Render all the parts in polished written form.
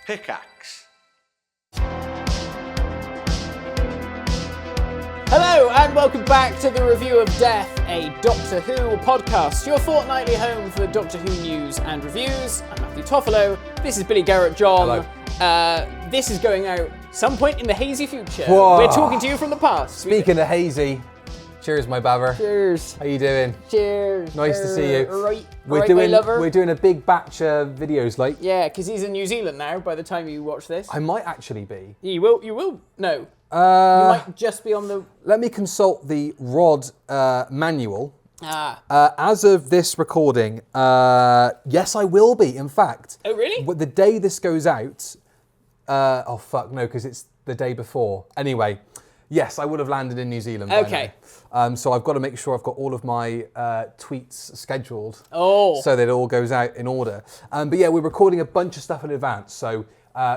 Pickaxe. Hello and welcome back to the Review of Death, a Doctor Who podcast, your fortnightly home for Doctor Who news and reviews. I'm Matthew Toffolo. This is Billy Garrett John. Hello. This is going out some point in the hazy future. Whoa. We're talking to you from the past. Speaking of hazy, cheers, my baver. Cheers. How you doing? Cheers. Nice to see you. Right, We're doing a big batch of videos, like. Yeah, because he's in New Zealand now. By the time you watch this, I might actually be. You will. No. You might just be on the. Let me consult the ROD manual. Ah. As of this recording, yes, I will be. In fact. Oh really? But the day this goes out. Oh fuck no, because it's the day before. Anyway, yes, I would have landed in New Zealand. Okay. So I've got to make sure I've got all of my tweets scheduled. Oh. So that it all goes out in order. But yeah, we're recording a bunch of stuff in advance. So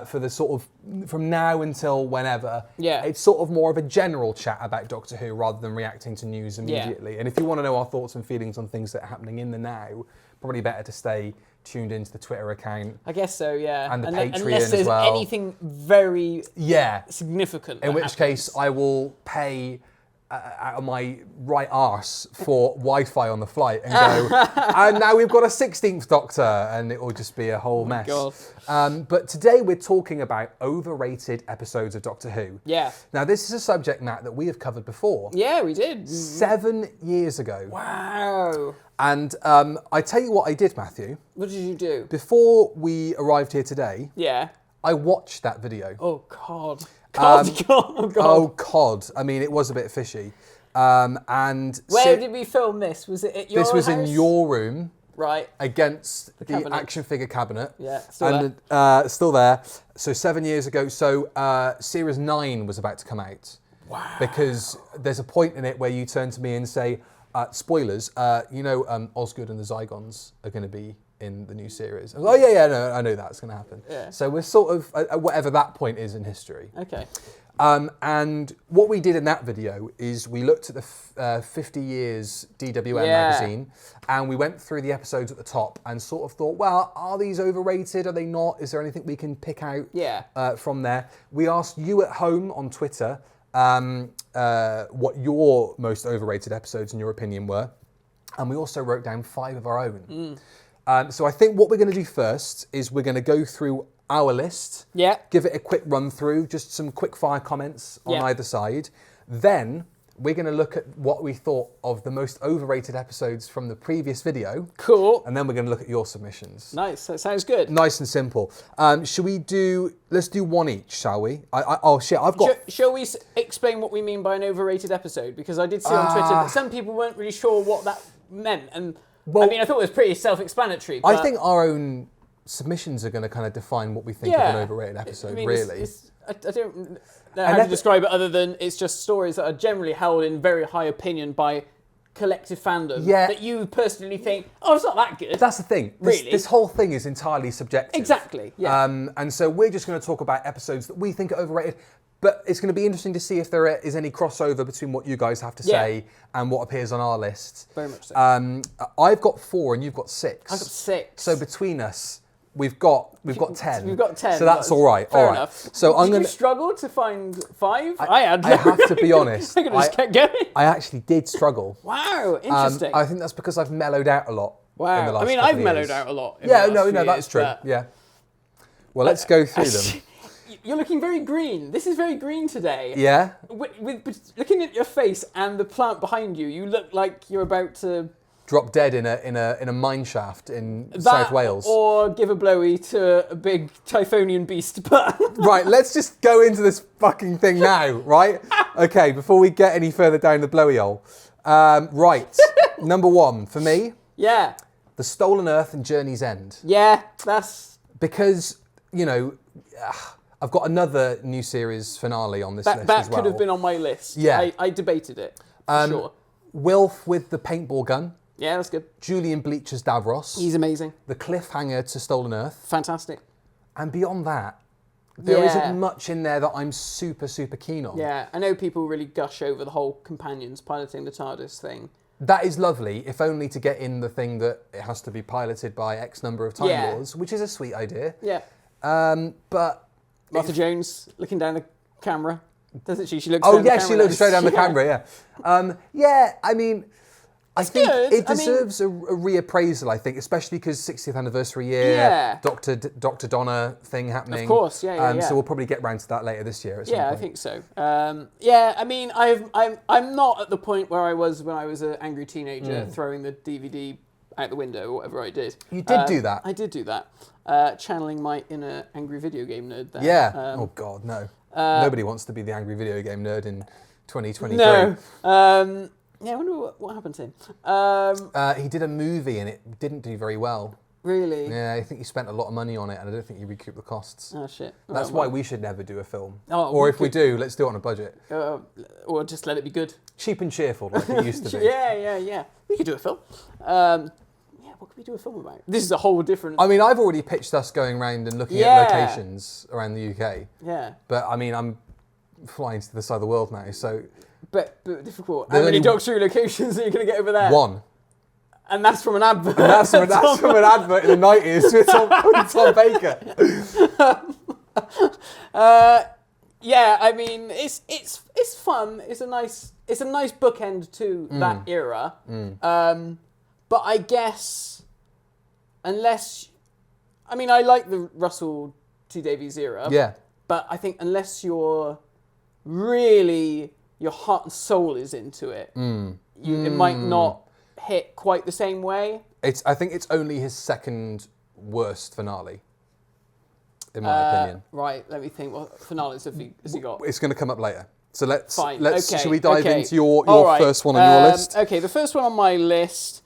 for the sort of from now until whenever, it's sort of more of a general chat about Doctor Who rather than reacting to news immediately. And if you want to know our thoughts and feelings on things that are happening in the now, probably better to stay tuned into the Twitter account. I guess so, yeah. And the Patreon unless there's as well. anything very significant. In which case, I will pay out of my right arse for Wi-Fi on the flight and go, and now we've got a 16th Doctor, and it will just be a whole mess. God. But today we're talking about overrated episodes of Doctor Who. Yeah. Now this is a subject, Matt, that we have covered before. Yeah, we did. 7 years ago. Wow. And I tell you what I did, Matthew. What did you do? Before we arrived here today, Yeah. I watched that video. Oh, God. Oh, God. cod. I mean, it was a bit fishy. And where did we film this? Was it at your house? This was in your room. Right. Against the cabinet. action figure cabinet. Yeah, still there. Still there. So 7 years ago. So Series 9 was about to come out. Wow. Because there's a point in it where you turn to me and say, spoilers, Osgood and the Zygons are going to be in the new series. Oh yeah, no, I know that's going to happen. Yeah. So we're sort of at whatever that point is in history. Okay. And what we did in that video is we looked at the 50 years DWM magazine, and we went through the episodes at the top and sort of thought, well, are these overrated? Are they not? Is there anything we can pick out from there? We asked you at home on Twitter what your most overrated episodes in your opinion were, and we also wrote down 5 of our own. So I think what we're going to do first is we're going to go through our list, give it a quick run through, just some quick fire comments on either side. Then we're going to look at what we thought of the most overrated episodes from the previous video. Cool. And then we're going to look at your submissions. Nice, that sounds good. Nice and simple. Let's do one each, shall we? Shall we explain what we mean by an overrated episode? Because I did see on Twitter that some people weren't really sure what that meant. And I mean, I thought it was pretty self-explanatory. But I think our own submissions are going to kind of define what we think of an overrated episode, really. I don't know how to describe it other than it's just stories that are generally held in very high opinion by collective fandom that you personally think, oh, it's not that good. That's the thing. This whole thing is entirely subjective. Exactly, yeah. And so we're just going to talk about episodes that we think are overrated, but it's going to be interesting to see if there is any crossover between what you guys have to say and what appears on our list. Very much so. I've got 4 and you've got 6. I've got 6. So between us, We've got 10. We've got 10. So that's all right. Fair enough. So Did you struggle to find 5? I had. I have to be honest. I could have just kept going. I actually did struggle. Wow, interesting. I think that's because I've mellowed out a lot. Wow. In the last I've mellowed out a lot. That's true. Yeah. Well, let's go through them. You're looking very green. This is very green today. Yeah. With looking at your face and the plant behind you, you look like you're about to drop dead in a mine shaft in South Wales. Or give a blowy to a big Typhonian beast. But right, let's just go into this fucking thing now, right? Okay, before we get any further down the blowy hole. Right, number 1 for me. Yeah. The Stolen Earth and Journey's End. Yeah, that's... Because, I've got another new series finale on this list as well. That could have been on my list. Yeah. I debated it, for sure. Wilf with the paintball gun. Yeah, that's good. Julian Bleach as Davros. He's amazing. The cliffhanger to Stolen Earth. Fantastic. And beyond that, there isn't much in there that I'm super, super keen on. Yeah, I know people really gush over the whole companions piloting the TARDIS thing. That is lovely, if only to get in the thing that it has to be piloted by X number of Time Lords, which is a sweet idea. Yeah. But Martha Jones looking down the camera, doesn't she? She looks. oh down the yeah, camera she looks and- straight down the camera. Yeah, yeah. I mean, I think good. it I mean- deserves a reappraisal. I think, especially because 60th anniversary year, Yeah. Dr. Donna thing happening. Of course, yeah. So we'll probably get round to that later this year. At some Yeah, I point. think so. Yeah, I mean, I'm not at the point where I was when I was an angry teenager throwing the DVD out the window or whatever I did. You did do that. I did do that. Channeling my inner angry video game nerd there. Yeah. Oh God, no. Nobody wants to be the angry video game nerd in 2023. No. Yeah, I wonder what happened to him. He did a movie and it didn't do very well. Really? Yeah, I think he spent a lot of money on it, and I don't think he recouped the costs. Oh shit. That's why we should never do a film. Oh, or we if we do, let's do it on a budget. Or just let it be good. Cheap and cheerful, like it used to be. Yeah. We could do a film. Yeah, what could we do a film about? This is a whole different. I mean, I've already pitched us going around and looking Yeah. at locations around the UK. Yeah. But I mean, I'm flying to the side of the world now, so But difficult. How There's many only Doctor Who locations are you going to get over there? one. And that's from an advert. And that's from an advert in the 90s with Tom Baker. Yeah, I mean, it's fun. It's a nice bookend to that era. But I guess unless, I mean, I like the Russell T Davies era. Yeah. But I think unless you're really your heart and soul is into it, it might not hit quite the same way. I think it's only his second worst finale, in my opinion. Right, let me think. What finales has he got? It's going to come up later. So let's Fine. let's Okay. should we dive Okay. into your All right. first one on your list? Okay, the first one on my list.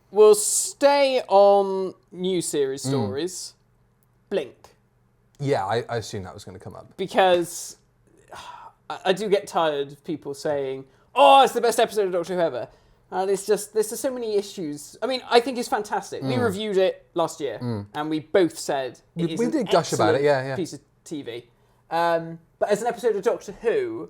We'll stay on new series stories. Blink, Yeah, I assume that was going to come up. because I do get tired of people saying, "Oh, it's the best episode of Doctor Who ever." There's just so many issues. I mean, I think it's fantastic. We reviewed it last year, and we both said it is we an did gush about it, excellent yeah. piece of TV. But as an episode of Doctor Who,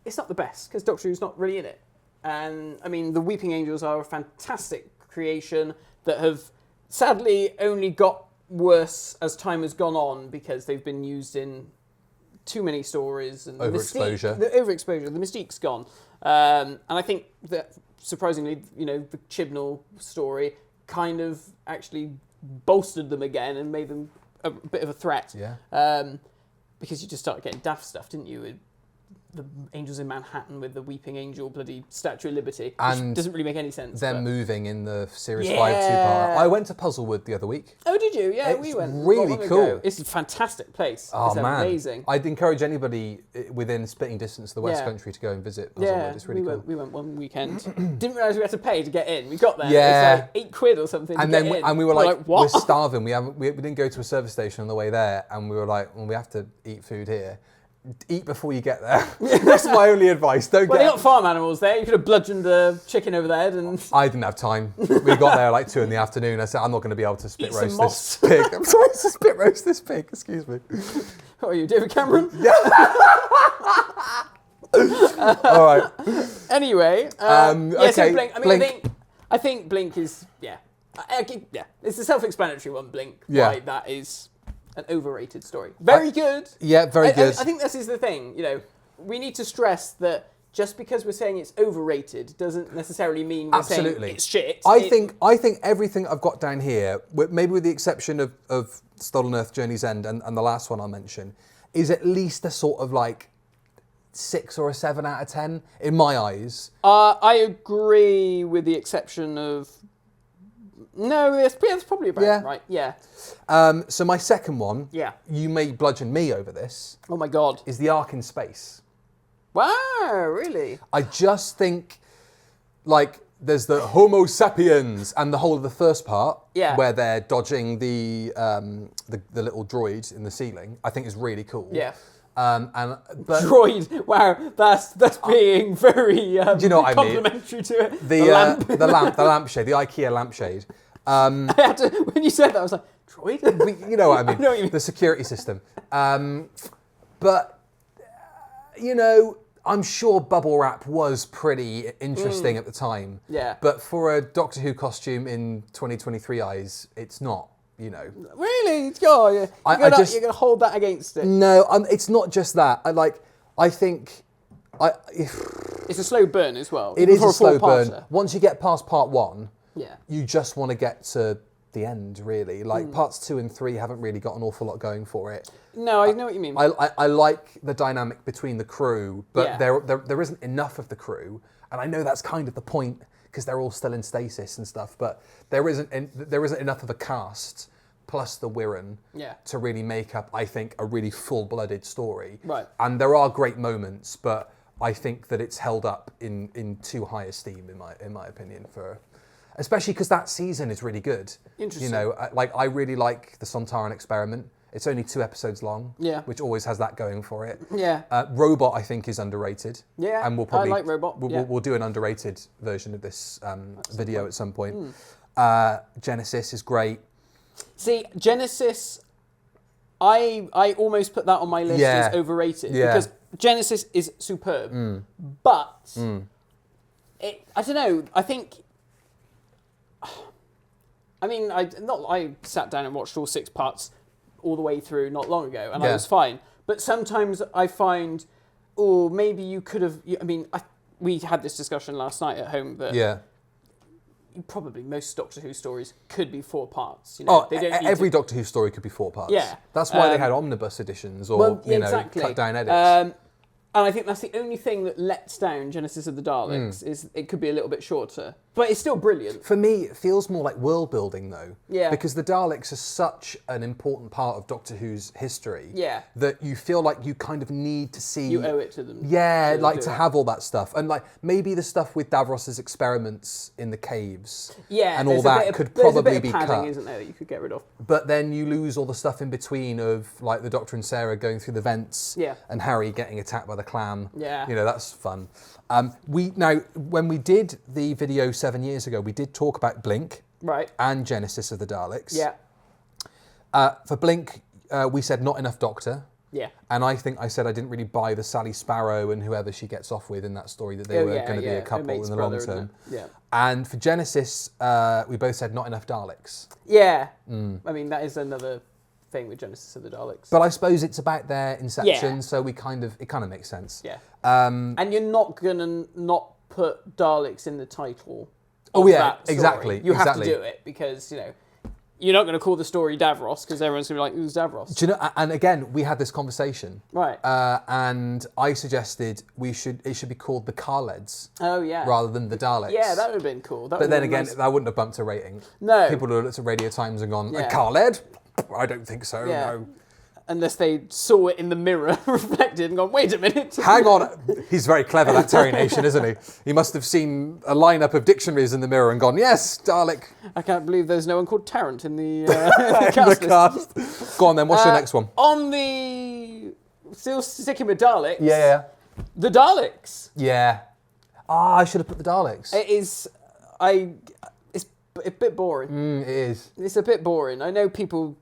it's not the best because Doctor Who's not really in it. And I mean, the Weeping Angels are a fantastic creation that have sadly only got worse as time has gone on because they've been used in too many stories and Overexposure. the mystique's gone. And I think that surprisingly, the Chibnall story kind of actually bolstered them again and made them a bit of a threat. Yeah. Because you just started getting daft stuff, didn't you? With the Angels in Manhattan with the Weeping Angel bloody Statue of Liberty, which And doesn't really make any sense. Them but- moving in the Series Yeah. 5 two-part. I went to Puzzlewood the other week. Oh, did you? Yeah, we It's went. really not long cool. ago. It's a fantastic place. Oh, it's man. amazing. I'd encourage anybody within spitting distance of the West Yeah. Country to go and visit Puzzlewood. Yeah, It's really we cool. went. We went one weekend. Didn't realise we had to pay to get in. We got there. Yeah. It was like £8 or something. And to then get in. and we were like, what? we're starving. We didn't go to a service station on the way there, and we were like, well, we have to eat food here. Eat before you get there. That's my only advice. Don't Well, they get. got farm animals there. You could have bludgeoned the chicken over the head and. I didn't have time. We got there like 2 in the afternoon. I said, I'm not going to be able to spit Eat some roast moss. this pig. I'm sorry to spit roast this pig. Excuse me. What are you, David Cameron? All right. Anyway, Okay, so Blink. I mean, Blink. I think Blink is yeah, it's a self-explanatory one. Blink, Yeah. right? That is an overrated story. Very good. Yeah, very good. I think this is the thing. We need to stress that just because we're saying it's overrated doesn't necessarily mean we're Absolutely. saying it's shit. I think everything I've got down here, maybe with the exception of Stolen Earth, Journey's End, and the last one I'll mention, is at least a sort of like 6 or a 7 out of 10 in my eyes. I agree with the exception of. No, that's probably about Yeah. right. Yeah. So my second one, Yeah. you may bludgeon me over this, Oh my God. is the Ark in Space. Wow. Really? I just think, like, there's the Homo sapiens and the whole of the first part, Yeah. where they're dodging the little droid in the ceiling. I think is really cool. Yeah. But Droid. Wow, that's being very do you know what I mean? complimentary to it. the lampshade, the IKEA lampshade. I had to, when you said that, I was like, droid? You know what I mean? know what you mean. The security system. But I'm sure bubble wrap was pretty interesting at the time. Yeah. But for a Doctor Who costume in 2023 eyes, it's not. you know. Really? Oh, you're going to hold that against it? No, it's not just that. I think... It's a slow burn as well. It is a slow burn. Once you get past part 1, you just want to get to the end, really. Like, parts 2 and 3 haven't really got an awful lot going for it. No, I know what you mean. I like the dynamic between the crew, but there isn't enough of the crew. And I know that's kind of the point, because they're all still in stasis and stuff, but there isn't enough of a cast, plus the Wirren, to really make up, I think, a really full-blooded story. Right. And there are great moments, but I think that it's held up in too high esteem, in my opinion, especially because that season is really good. Interesting. You know, like I really like the Sontaran Experiment. It's only 2 episodes long, which always has that going for it. Yeah. Robot, I think, is underrated. Yeah, and we'll probably, I like Robot. We'll do an underrated version of this video at some point. Genesis is great. See, Genesis, I almost put that on my list as overrated because Genesis is superb, but I don't know. I think. I mean, I sat down and watched all 6 parts all the way through not long ago, and I was fine. But sometimes I find, maybe you could have. I mean, we had this discussion last night at home that probably most Doctor Who stories could be 4 parts. You know, every Doctor Who story could be 4 parts. Yeah, that's why they had omnibus editions or cut down edits. And I think that's the only thing that lets down Genesis of the Daleks is it could be a little bit shorter. But it's still brilliant. For me, it feels more like world building though. Yeah. Because the Daleks are such an important part of Doctor Who's history. Yeah. That you feel like you kind of need to see... You owe it to them. Yeah, to have all that stuff. And like maybe the stuff with Davros's experiments in the caves and all that could probably be cut. There's a bit of padding, isn't there, that you could get rid of. But then you lose all the stuff in between of like the Doctor and Sarah going through the vents and Harry getting attacked by the clam. Yeah. You know, that's fun. When we did the video 7 years ago, we did talk about Blink and Genesis of the Daleks. Yeah. For Blink, we said not enough Doctor. Yeah. And I think I said I didn't really buy the Sally Sparrow and whoever she gets off with in that story, that they were going to be a couple in the long term. Yeah. And for Genesis, we both said not enough Daleks. Yeah. I mean, that is another thing with Genesis of the Daleks. But I suppose it's about their inception, so it kind of makes sense. Yeah. And you're not gonna not put Daleks in the title. That story. Exactly. You have to do it because you're not going to call the story Davros because everyone's going to be like, who's Davros? Do you know? And again, we had this conversation, right? And I suggested it should be called the Khaleds. Oh yeah. Rather than the Daleks. Yeah, that would have been cool. But then again, that wouldn't have bumped a rating. No. People would have looked at Radio Times and gone, a Khaled? I don't think so. Yeah. No. Unless they saw it in the mirror reflected and gone, wait a minute. Hang on. He's very clever, that Terry Nation, isn't he? He must have seen a lineup of dictionaries in the mirror and gone, yes, Dalek. I can't believe there's no one called Tarrant in the, cast. Go on then, what's your next one? Still sticking with Daleks. Yeah. The Daleks. Yeah. I should have put the Daleks. It is, it's a bit boring. It is. It's a bit boring. I know people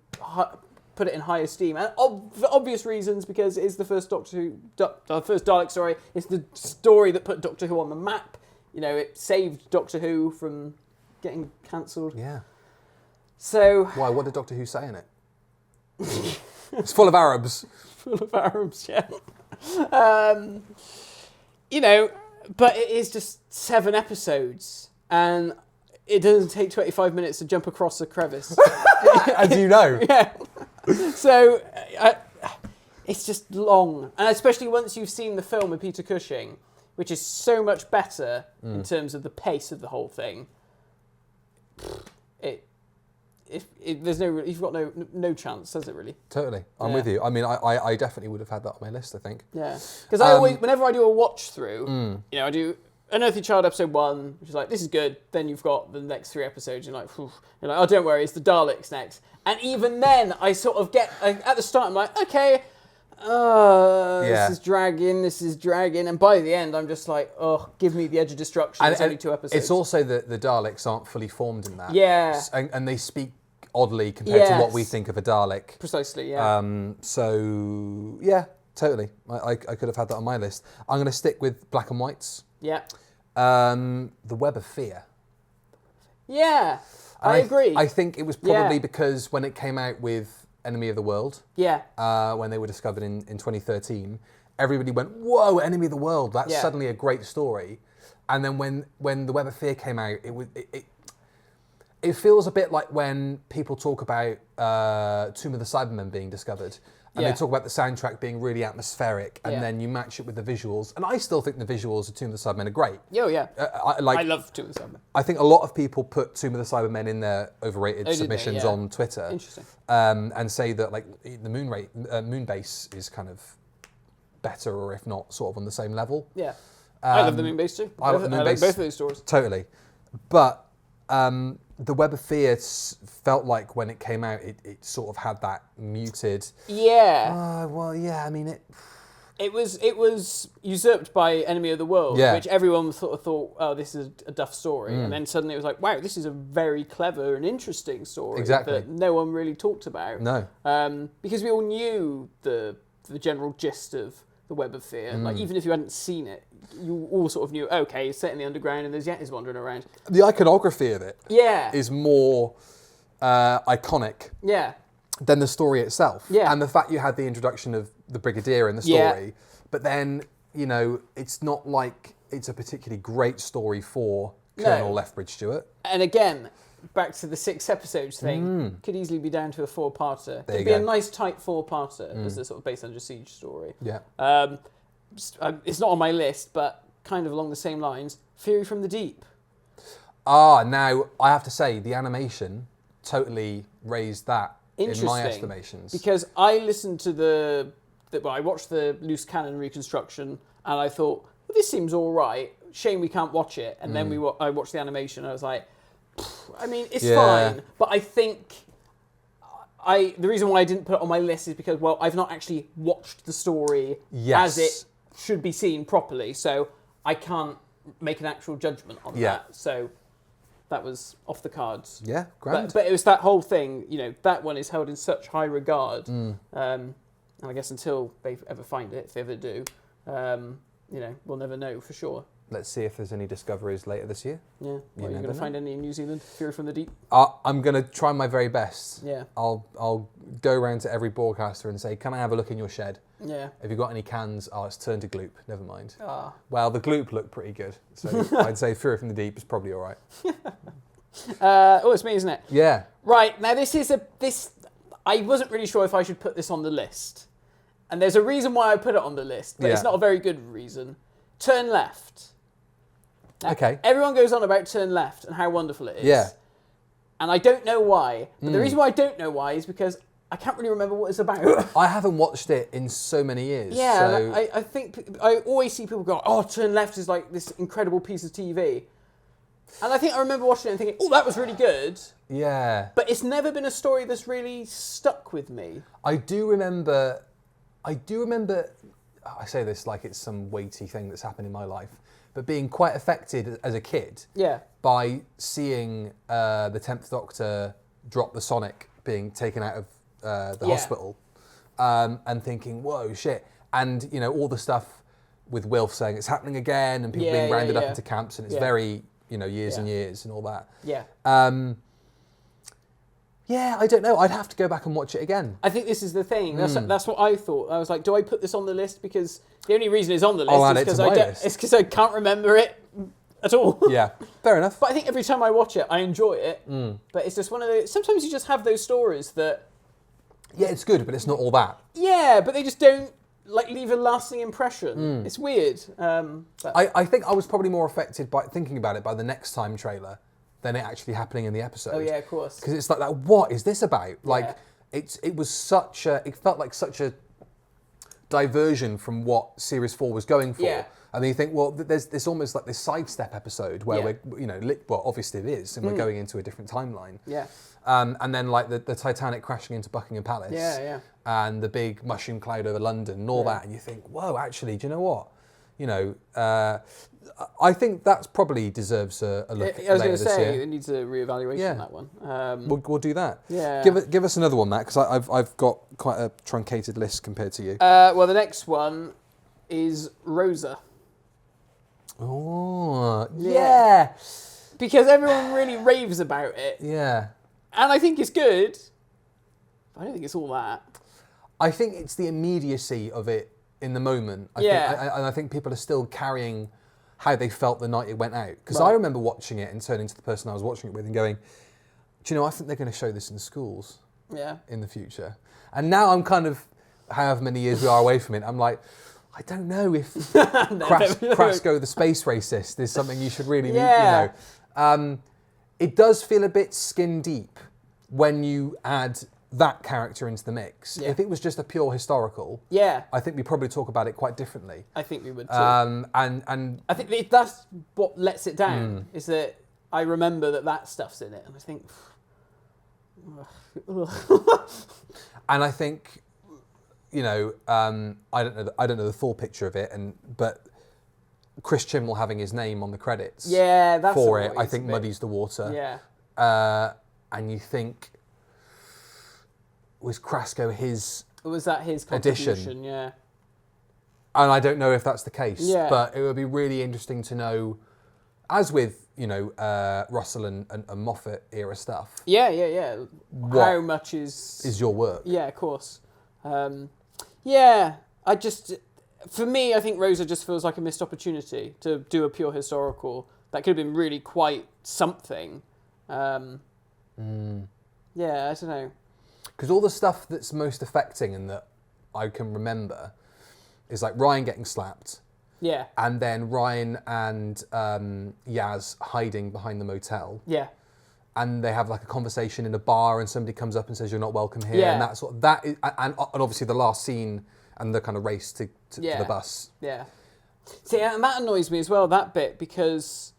put it in high esteem, and for obvious reasons, because it is the first Doctor Who, the first Dalek story. It's the story that put Doctor Who on the map. It saved Doctor Who from getting cancelled. Yeah. So why? What did Doctor Who say in it? It's full of Arabs. Full of Arabs, yeah. But it is just 7 episodes, and it doesn't take 25 minutes to jump across a crevice. As you know. Yeah. So it's just long, and especially once you've seen the film with Peter Cushing, which is so much better in terms of the pace of the whole thing. You've got no chance, does it really? Totally, I'm with you. I mean, I definitely would have had that on my list, I think. Yeah, because I always, whenever I do a watch through, I do Unearthly Child episode 1, which is like, this is good. Then you've got the next 3 episodes. You're like, oh, don't worry, it's the Daleks next. And even then, I sort of get at the start, I'm like, okay, this is dragging. And by the end, I'm just like, oh, give me the Edge of Destruction. It's only 2 episodes. It's also that the Daleks aren't fully formed in that. Yeah. And they speak oddly compared to what we think of a Dalek. Precisely, yeah. So, yeah, totally. I could have had that on my list. I'm going to stick with Black and Whites. Yeah. The Web of Fear. Yeah. And I agree. I think it was probably Yeah. because when it came out with Enemy of the World, when they were discovered in 2013, everybody went, "Whoa, Enemy of the World! That's Yeah. suddenly a great story." And then when the Web of Fear came out, it feels a bit like when people talk about Tomb of the Cybermen being discovered. And Yeah. they talk about the soundtrack being really atmospheric, and Yeah. then you match it with the visuals. And I still think the visuals of Tomb of the Cybermen are great. Oh, yeah. I love Tomb of the Cybermen. I think a lot of people put Tomb of the Cybermen in their overrated Oh, did they? submissions Yeah. on Twitter. Interesting. And say that like the moon base is kind of better, or if not, sort of on the same level. Yeah. I love the Moon Base too. I love the Moon like Base. both of those stories. Totally. But the Web of Fear felt like when it came out, it sort of had that muted. Yeah. Well, yeah. I mean, It was usurped by Enemy of the World, Yeah. which everyone sort of thought, oh, this is a duff story. Mm. And then suddenly it was like, wow, this is a very clever and interesting story Exactly. that no one really talked about. No. Because we all knew the general gist of the Web of Fear. Mm. Like, even if you hadn't seen it, you all sort of knew, okay, it's set in the underground and there's Yetis wandering around. The iconography of it Yeah. is more iconic Yeah. than the story itself. Yeah. And the fact you had the introduction of the Brigadier in the Yeah. story, but then, you know, it's not like it's a particularly great story for No. Colonel Lethbridge Stewart. And again, back to the 6 episodes thing, could easily be down to a 4-parter. There you It'd be a go. nice tight 4-parter as the sort of Base Under Siege story. Yeah. It's not on my list, but kind of along the same lines, Fury from the Deep. Now, I have to say, the animation totally raised that in Interesting. my estimations. Because I listened to I watched the loose cannon reconstruction and I thought, well, this seems all right. Shame we can't watch it. And then I watched the animation and I was like, I mean, it's Yeah. fine. But I think the reason why I didn't put it on my list is because, well, I've not actually watched the story Yes. as it should be seen properly. So I can't make an actual judgment on Yeah. that. So that was off the cards. Yeah, grand. But it was that whole thing, you know, that one is held in such high regard. And I guess until they ever find it, if they ever do, you know, we'll never know for sure. Let's see if there's any discoveries later this year. Yeah. Well, are you never going to know. find any in New Zealand? Fury from the Deep? I'm going to try my very best. Yeah. I'll go around to every broadcaster and say, can I have a look in your shed? Yeah. Have you got any cans? Oh, it's turned to gloop. Never mind. Ah. Well, the gloop looked pretty good. So I'd say Fury from the Deep is probably all right. It's me, isn't it? Yeah. Right. Now, I wasn't really sure if I should put this on the list. And there's a reason why I put it on the list, but it's Yeah. not a very good reason. Turn Left. Now, Okay. Everyone goes on about Turn Left and how wonderful it is. Yeah. And I don't know why. But the reason why I don't know why is because I can't really remember what it's about. I haven't watched it in so many years. Yeah, So I think I always see people go, oh, Turn Left is like this incredible piece of TV. And I think I remember watching it and thinking, oh, that was really good. yeah. But it's never been a story that's really stuck with me. I do remember, I say this like it's some weighty thing that's happened in my life, but being quite affected as a kid Yeah. by seeing the 10th Doctor drop the Sonic being taken out of the Yeah. hospital and thinking, whoa, shit. And, you know, all the stuff with Wilf saying it's happening again and people Yeah, being yeah, rounded up yeah. into camps and it's Yeah. very, you know, years and Yeah. years and all that. Yeah. Yeah, I don't know. I'd have to go back and watch it again. I think this is the thing. That's what I thought. I was like, do I put this on the list? Because the only reason it's on the list I'll add is it to because my I don't. list. It's because I can't remember it at all. Yeah, fair enough. But I think every time I watch it, I enjoy it. But it's just one of those. Sometimes you just have those stories that. Yeah, it's good, but it's not all that. Yeah, but they just don't like leave a lasting impression. It's weird. But I think I was probably more affected by thinking about it by the Next Time trailer than it actually happening in the episode. oh yeah, of course. Because it's like, what is this about? Like, it was such a, it felt like such a diversion from what Series 4 was going for. Yeah. And then you think, well, there's this almost like this sidestep episode where Yeah. we're, you know, well, obviously it is, and we're going into a different timeline. Yeah. And then like the Titanic crashing into Buckingham Palace. Yeah, yeah. And the big mushroom cloud over London and all that. And you think, whoa, actually, do you know what? You know, I think that's probably deserves a look I was later going to this say year. it needs a reevaluation Yeah. that one. We'll do that. Yeah. Give us another one, Matt, because I've got quite a truncated list compared to you. Well, the next one is Rosa. Oh, Yeah. yeah. because everyone really raves about it. Yeah. And I think it's good. But I don't think it's all that. I think it's the immediacy of it in the moment. And I think people are still carrying how they felt the night it went out. Because I remember watching it and turning to the person I was watching it with and going, do you know, I think they're going to show this in schools in the future. And now I'm kind of, however many years we are away from it, I'm like, I don't know if Krasko the space racist is something you should really, you know. It does feel a bit skin deep when you add that character into the mix. If it was just a pure historical, I think we'd probably talk about it quite differently. I think we would too. And I think that's what lets it down, is that I remember that stuff's in it, and I think... and I think, you know, I don't know the full picture of it, but Chris Chibnall having his name on the credits that's for it, I think muddies the water. And you think, was Krasko his contribution? Addition? Yeah. And I don't know if that's the case, but it would be really interesting to know, as with, you know, Russell and Moffat era stuff. How much is your work? Yeah, of course. For me, I think Rosa just feels like a missed opportunity to do a pure historical. That could have been really quite something. Yeah, I don't know. Because all the stuff that's most affecting and that I can remember is like Ryan getting slapped. Yeah. And then Ryan and Yaz hiding behind the motel. Yeah. And they have like a conversation in a bar, and somebody comes up and says, "You're not welcome here." And that is, and obviously the last scene and the kind of race to the bus. Yeah. See, and that annoys me as well, that bit, because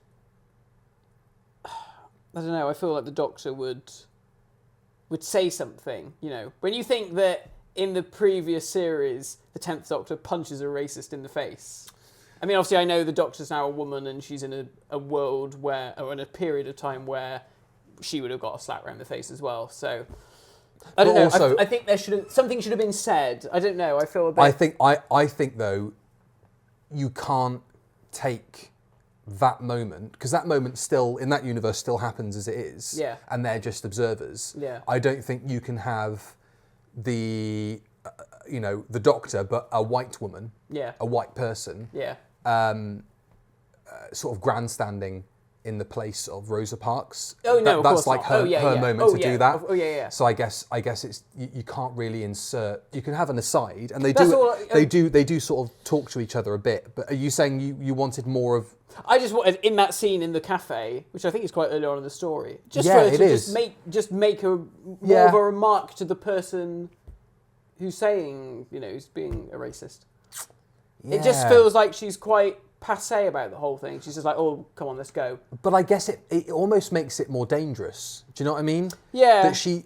I don't know. I feel like the Doctor would say something. You know, when you think that in the previous series, the 10th Doctor punches a racist in the face. I mean, obviously, I know the Doctor's now a woman, and she's in a world where, or in a period of time where she would have got a slap around the face as well. So I don't know. Also, I think something should have been said. I don't know. I feel a bit. I think though, you can't take that moment, because that moment still in that universe still happens as it is. Yeah. And they're just observers. Yeah. I don't think you can have the the Doctor, but a white woman. Yeah. A white person. Yeah. Sort of grandstanding in the place of Rosa Parks. Oh no, that's like her moment to do that. Oh yeah. So I guess it's you can't really insert. You can have an aside, and they do sort of talk to each other a bit. But are you saying you wanted more of? I just wanted in that scene in the cafe, which I think is quite early on in the story, just make a more of a remark to the person who's saying, who's being a racist. Yeah. It just feels like she's quite passé about the whole thing. She's just like, oh, come on, let's go. But I guess it almost makes it more dangerous. Do you know what I mean? Yeah. That she,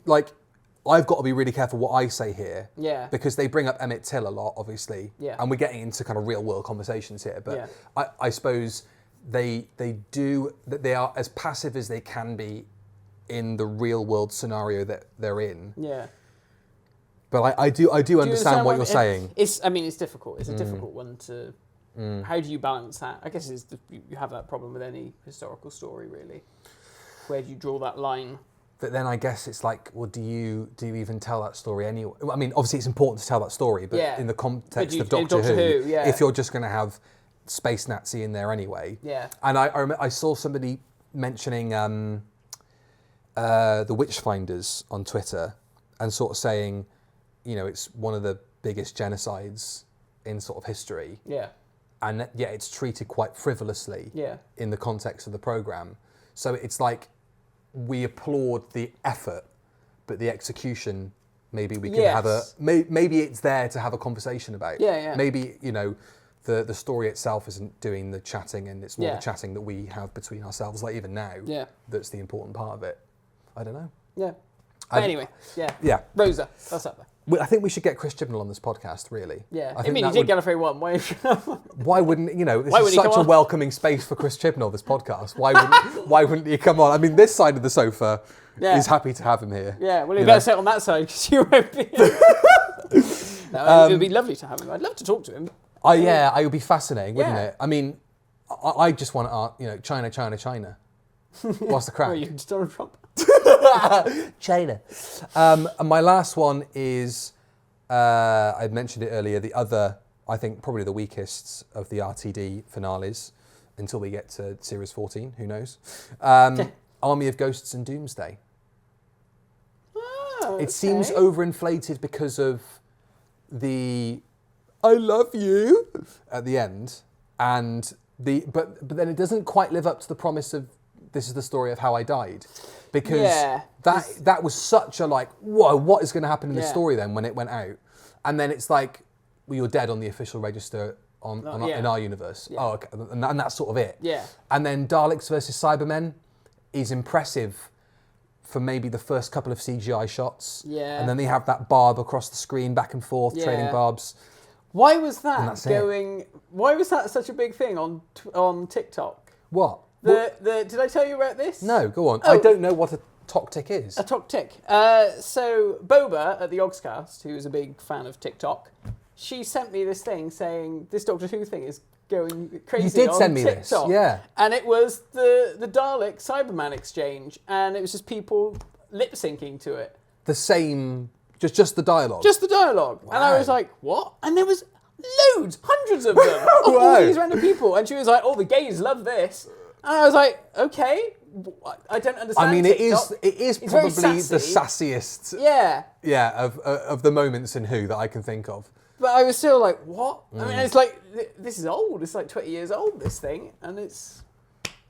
I've got to be really careful what I say here. Yeah. Because they bring up Emmett Till a lot, obviously. Yeah. And we're getting into kind of real world conversations here. But yeah. I suppose they are as passive as they can be in the real world scenario that they're in. Yeah. But I do understand what you're saying. It's difficult. It's a difficult one to... How do you balance that? I guess you have that problem with any historical story, really. Where do you draw that line? But then I guess it's like, well, do you even tell that story anyway? I mean, obviously it's important to tell that story, but in the context of Doctor Who, if you're just going to have Space Nazi in there anyway. Yeah. And I saw somebody mentioning the Witchfinders on Twitter and sort of saying, it's one of the biggest genocides in sort of history. Yeah. And yet it's treated quite frivolously in the context of the programme. So it's like we applaud the effort, but the execution, maybe we can have maybe it's there to have a conversation about. Yeah. Maybe, the story itself isn't doing the chatting, and it's more the chatting that we have between ourselves, like even now, that's the important part of it. I don't know. Yeah. But anyway, yeah. Rosa, that's up there. I think we should get Chris Chibnall on this podcast, really. Yeah, I mean, he did Gallifrey 1. Why wouldn't, this is such a welcoming space for Chris Chibnall, this podcast. Why wouldn't he come on? I mean, this side of the sofa is happy to have him here. Yeah, well, you better sit on that side, because you won't be. It would be lovely to have him. I'd love to talk to him. It would be fascinating, wouldn't it? I mean, I just want to, China. What's the crack? Oh, you Donald Trump. China. And my last one is, I mentioned it earlier, the other, I think probably the weakest of the RTD finales until we get to Series 14, who knows. Army of Ghosts and Doomsday. Oh, It seems overinflated because of the I love you at the end, and but then it doesn't quite live up to the promise of this is the story of how I died, because that was such a like, whoa, what is going to happen in the story then when it went out, and then it's like, well, you're dead on the official register in our universe. Yeah. Oh, okay, and that's sort of it. Yeah. And then Daleks versus Cybermen is impressive for maybe the first couple of CGI shots. Yeah. And then they have that barb across the screen, back and forth, trading barbs. Why was that going? Why was that such a big thing on TikTok? What? Did I tell you about this? No, go on. Oh. I don't know what a toktik is. A toktik. So Boba at the Ogscast, who is a big fan of TikTok, she sent me this thing saying this Doctor Who thing is going crazy. You did send me TikTok. This, yeah. And it was the Dalek Cyberman exchange, and it was just people lip syncing to it. The same, just the dialogue. Just the dialogue. Wow. And I was like, what? And there was loads, hundreds of them, of all these random people. And she was like, oh, the gays love this. And I was like, okay, I don't understand. I mean, TikTok. it is probably the sassiest. Yeah. Yeah, of the moments in Who that I can think of. But I was still like, what? I mean, it's like, this is old. It's like 20 years old, this thing. And it's...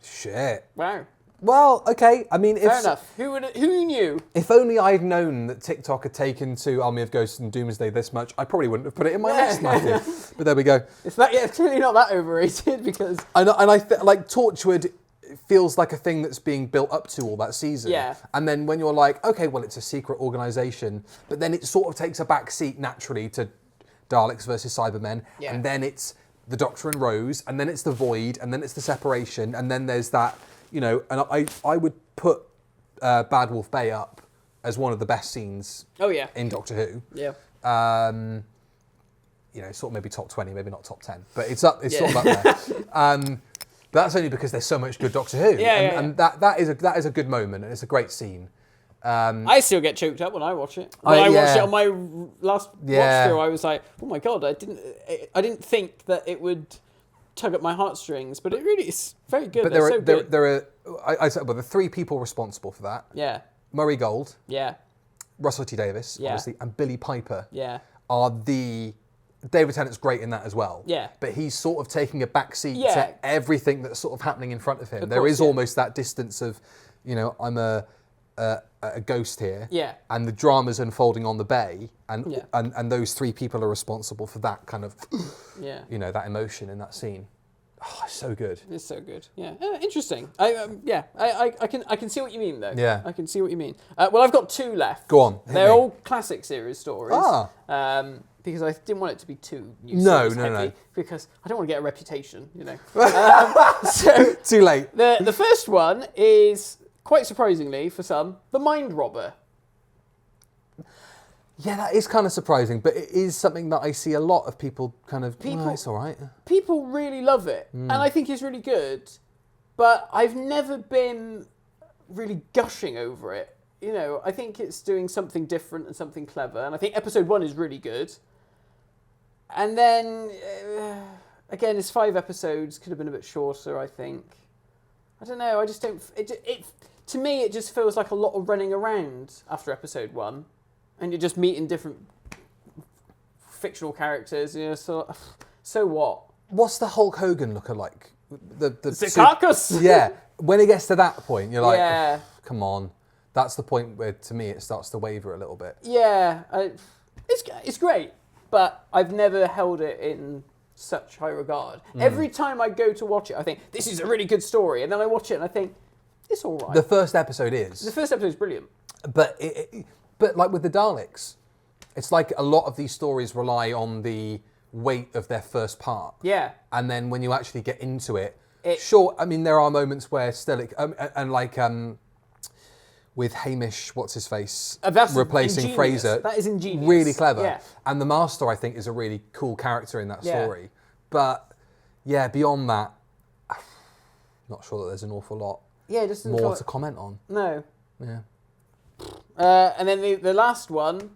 Shit. Wow. Well, okay. I mean, fair enough. Who knew? If only I'd known that TikTok had taken to Army of Ghosts and Doomsday this much, I probably wouldn't have put it in my list. But there we go. It's clearly not that overrated because... I like Torchwood feels like a thing that's being built up to all that season. Yeah. And then when you're like, okay, well, it's a secret organisation, but then it sort of takes a back seat naturally to Daleks versus Cybermen, and then it's the Doctor and Rose, and then it's the Void, and then it's the separation, and then there's that, you know, and I would put Bad Wolf Bay up as one of the best scenes in Doctor Who. Yeah. You know, sort of maybe top 20, maybe not top 10, but it's sort of up there. But that's only because there's so much good Doctor Who. And that is a good moment, and it's a great scene. I still get choked up when I watch it. When I watched it on my last watch through, I was like, "Oh my god!" I didn't think that it would tug at my heartstrings, but it really is very good. But there are the three people responsible for that. Yeah. Murray Gold. Yeah. Russell T Davies, obviously, and Billy Piper. Yeah. Are the David Tennant's great in that as well. Yeah. But he's sort of taking a backseat to everything that's sort of happening in front of him. There is almost that distance of, you know, I'm a ghost here, and the drama's unfolding on the bay, and those three people are responsible for that kind of, you know, that emotion in that scene. Oh, it's so good. It's so good. Yeah, interesting. I can see what you mean though. Yeah, I can see what you mean. Well, I've got two left. Go on. They're all classic series stories. Because I didn't want it to be too new series heavy, because I don't want to get a reputation, you know. So too late. The first one is, quite surprisingly for some, The Mind Robber. Yeah, that is kind of surprising, but it is something that I see a lot of people kind of, it's all right. People really love it, and I think it's really good, but I've never been really gushing over it. You know, I think it's doing something different and something clever, and I think episode 1 is really good. And then, again, it's 5 episodes, could have been a bit shorter, I think. I don't know, I just don't... To me, it just feels like a lot of running around after episode 1. And you're just meeting different fictional characters, you know, so what? What's the Hulk Hogan lookalike? The carcass? Yeah, when it gets to that point, you're like, come on. That's the point where, to me, it starts to waver a little bit. Yeah, it's great, but I've never held it in such high regard. Every time I go to watch it, I think, this is a really good story, and then I watch it and I think, it's all right. The first episode is. The first episode is brilliant. But but like with the Daleks, it's like a lot of these stories rely on the weight of their first part. Yeah. And then when you actually get into it, sure, I mean, there are moments where still, and like with Hamish, what's his face, replacing ingenious. Fraser. That is ingenious. Really clever. Yeah. And the Master, I think, is a really cool character in that story. Yeah. But yeah, beyond that, not sure that there's an awful lot. Yeah, just more to comment on. No. Yeah. And then the last one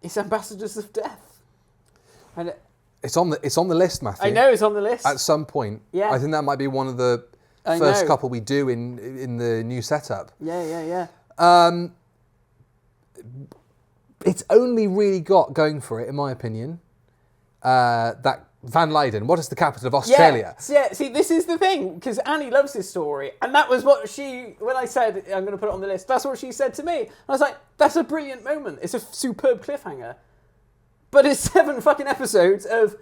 is Ambassadors of Death. And It's on the list, Matthew. I know it's on the list. At some point. Yeah. I think that might be one of the first couple we do in the new setup. Yeah. It's only really got going for it, in my opinion, that Van Leiden. What is the capital of Australia? Yeah. See, this is the thing, because Annie loves this story, and that was what when I said I'm going to put it on the list, that's what she said to me. I was like, that's a brilliant moment. It's a superb cliffhanger. But it's 7 fucking episodes of,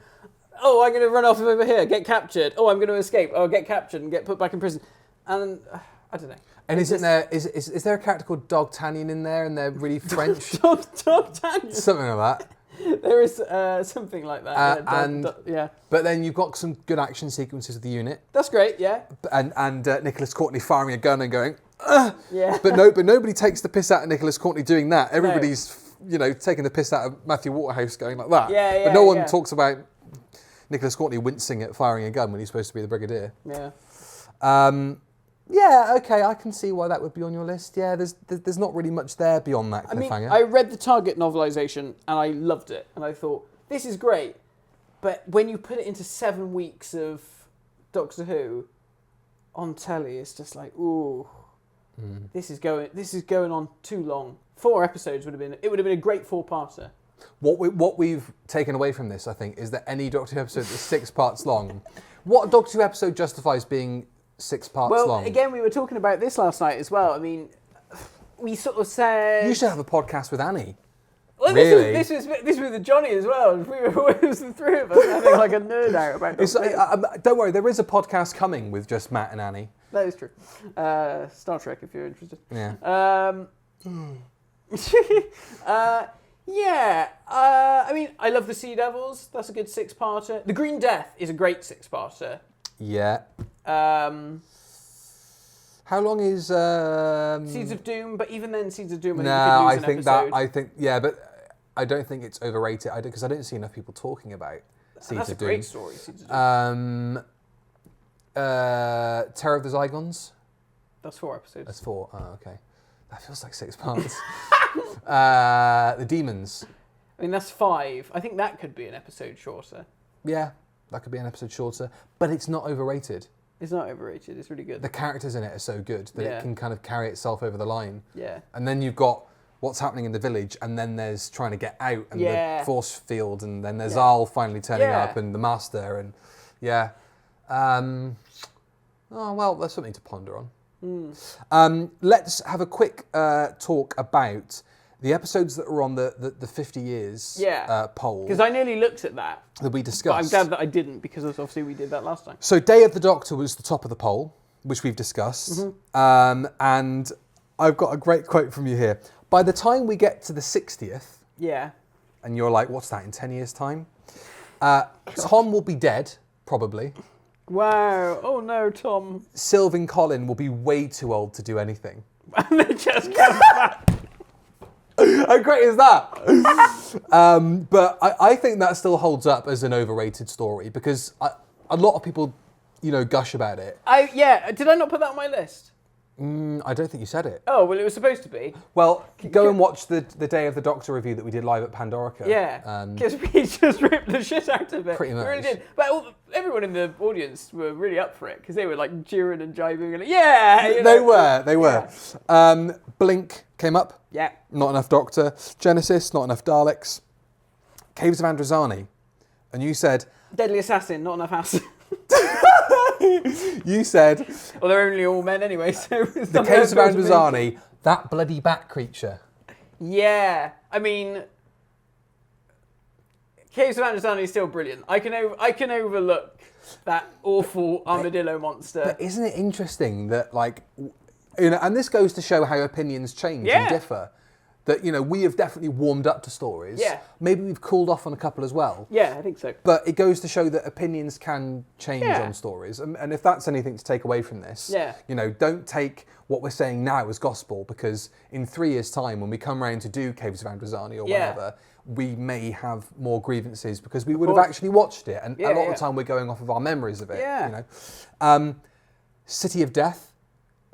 oh, I'm going to run off over here, get captured. Oh, I'm going to escape. Oh, get captured and get put back in prison. And I don't know. And is there a character called D'Artagnan in there, and they're really French? D'Artagnan. Something like that. There is something like that. Yeah. But then you've got some good action sequences of the unit. That's great, yeah. And Nicholas Courtney firing a gun and going, yeah. But nobody takes the piss out of Nicholas Courtney doing that. Everybody's taking the piss out of Matthew Waterhouse going like that. Yeah. But no one talks about Nicholas Courtney wincing at firing a gun when he's supposed to be the Brigadier. Yeah. Yeah, okay, I can see why that would be on your list. Yeah, there's not really much there beyond that cliffhanger. I mean, I read the Target novelisation and I loved it. And I thought, this is great. But when you put it into 7 weeks of Doctor Who on telly, it's just like, ooh, this is going on too long. 4 episodes would have been a great 4-parter. What we've taken away from this, I think, is that any Doctor Who episode that's 6 parts long, what Doctor Who episode justifies being 6 parts long? Well, again, we were talking about this last night as well. I mean, we sort of said... You should have a podcast with Annie. Well, really? This was with Johnny as well. It was the 3 of us having like a nerd out about it. Don't worry, there is a podcast coming with just Matt and Annie. That is true. Star Trek, if you're interested. Yeah. Yeah. I mean, I love the Sea Devils. That's a good 6-parter. The Green Death is a great 6-parter. Yeah. How long is Seeds of Doom? But even then, Seeds of Doom. No, I think but I don't think it's overrated. Because I don't see enough people talking about Seeds of Doom. That's a great story. Seeds of Doom. Terror of the Zygons. That's 4 episodes. That's 4. Oh, okay. That feels like 6 parts. The Demons. I mean, that's 5. I think that could be an episode shorter. Yeah, that could be an episode shorter. But it's not overrated. It's not overrated. It's really good. The characters in it are so good that it can kind of carry itself over the line. Yeah. And then you've got what's happening in the village, and then there's trying to get out, and the force field, and then there's Zal finally turning up, and the Master, and oh, well, there's something to ponder on. Let's have a quick talk about the episodes that were on the 50 years poll. Because I nearly looked at that we discussed. But I'm glad that I didn't, because obviously we did that last time. So Day of the Doctor was the top of the poll, which we've discussed. And I've got a great quote from you here. By the time we get to the 60th, and you're like, what's that, in 10 years' time? Tom will be dead, probably. Wow. Oh no, Tom. Sylvan Colin will be way too old to do anything. And they just come back. How great is that? But I think that still holds up as an overrated story, because a lot of people, gush about it. Did I not put that on my list? I don't think you said it. Oh, well, it was supposed to be. Well, go and watch the Day of the Doctor review that we did live at Pandorica. Yeah, because we just ripped the shit out of it. Pretty much. We really did. But everyone in the audience were really up for it, because they were like jeering and jibing and like, They were. Blink came up. Yeah. Not enough Doctor. Genesis, not enough Daleks. Caves of Androzani. And you said... Deadly Assassin, not enough acid. You said... Well, they're only all men anyway, so... The Caves of Androzani, that bloody bat creature. Yeah. I mean... Caves of Androzani is still brilliant. I can overlook that awful armadillo monster. But isn't it interesting that, and this goes to show how opinions change and differ. That, we have definitely warmed up to stories. Yeah. Maybe we've cooled off on a couple as well. Yeah, I think so. But it goes to show that opinions can change on stories. And if that's anything to take away from this, don't take what we're saying now as gospel, because in 3 years' time, when we come around to do Caves of Androzani or whatever, we may have more grievances because we would have actually watched it. And a lot of the time we're going off of our memories of it. Yeah. City of Death.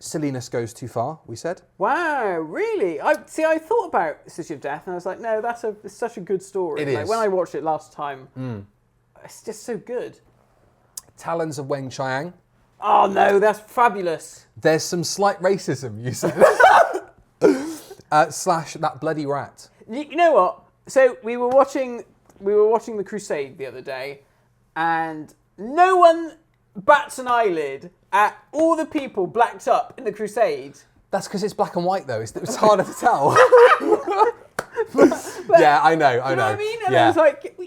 silliness goes too far, we said. Wow, really? I thought about City of Death, and I was like, no, it's such a good story. It Like, is. when I watched it last time, it's just so good. Talons of Weng Chiang. Oh no, that's fabulous. There's some slight racism, you said. Slash that bloody rat. You know what? So we were watching The Crusade the other day, and no one bats an eyelid at all the people blacked up in The Crusade. That's because it's black and white, though. It's harder to tell. Yeah, I know. You know what I mean? And yeah. I was like,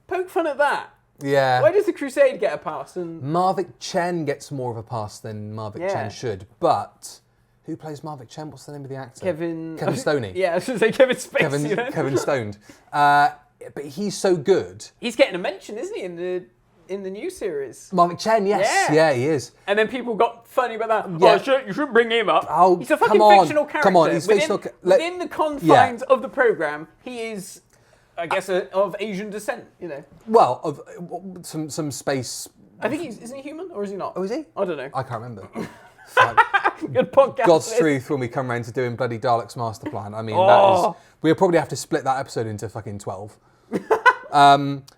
poke fun at that. Yeah. Why does The Crusade get a pass? And Marvick Chen gets more of a pass than Marvick Chen should, but who plays Marvick Chen? What's the name of the actor? Kevin Stoney. Yeah, I was going to say Kevin Spacey. Kevin Stoned. But he's so good. He's getting a mention, isn't he, in the new series? Marvick Chen, yes. Yeah, he is. And then people got funny about that. Yeah. Oh, you shouldn't bring him up. Oh, he's a fucking come on. fictional character. Come on, he's fictional. Within the confines of the programme, he is, I guess, of Asian descent, you know. Well, of some space. I think isn't he human, or is he not? Oh, is he? I don't know. I can't remember. Good podcast. God's truth when we come around to doing bloody Dalek's master plan. I mean, we'll probably have to split that episode into fucking 12.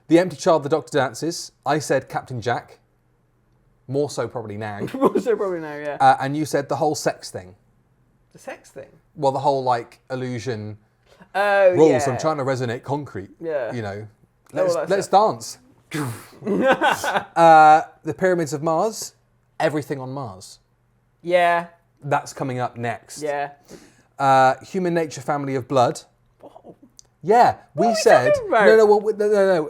The Empty Child the Doctor Dances. I said Captain Jack. More so probably now. More so probably now, yeah. And you said the whole sex thing. The sex thing? Well, the whole, like, illusion rules. rules. I'm trying to resonate concrete. Yeah. You know. Well, Let's dance. The Pyramids of Mars. Everything on Mars. Yeah. That's coming up next. Yeah. Human Nature, Family of Blood. Whoa. Yeah, we said talking about? no.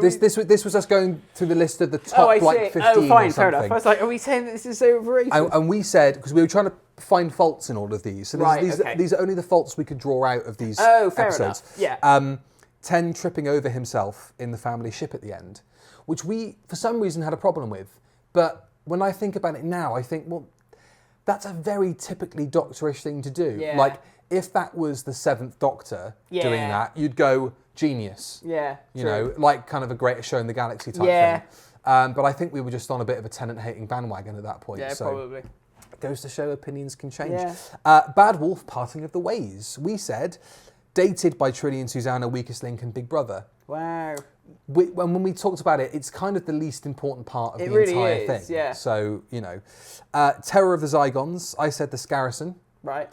Is this This was us going through the list of the top like 15 Oh, fine, or fair enough. something. I was like, are we saying that this is overrated? And we said because we were trying to find faults in all of these. So these are only the faults we could draw out of these fair episodes. enough. Yeah. 10 tripping over himself in the family ship at the end, which we for some reason had a problem with. But when I think about it now, I think, well, that's a very typically Doctorish thing to do. Yeah. Like, if that was the 7th Doctor doing that, you'd go genius. Yeah. You know, like kind of a Greatest Show in the Galaxy type thing. But I think we were just on a bit of a Tennant-hating bandwagon at that point. Yeah, so probably. It goes to show opinions can change. Yeah. Bad Wolf, Parting of the Ways. We said, dated by Trinity and Susanna, Weakest Link and Big Brother. Wow. When we talked about it, it's kind of the least important part of the really entire is, thing. yeah. So, you know. Terror of the Zygons, I said the Scarrison. Right.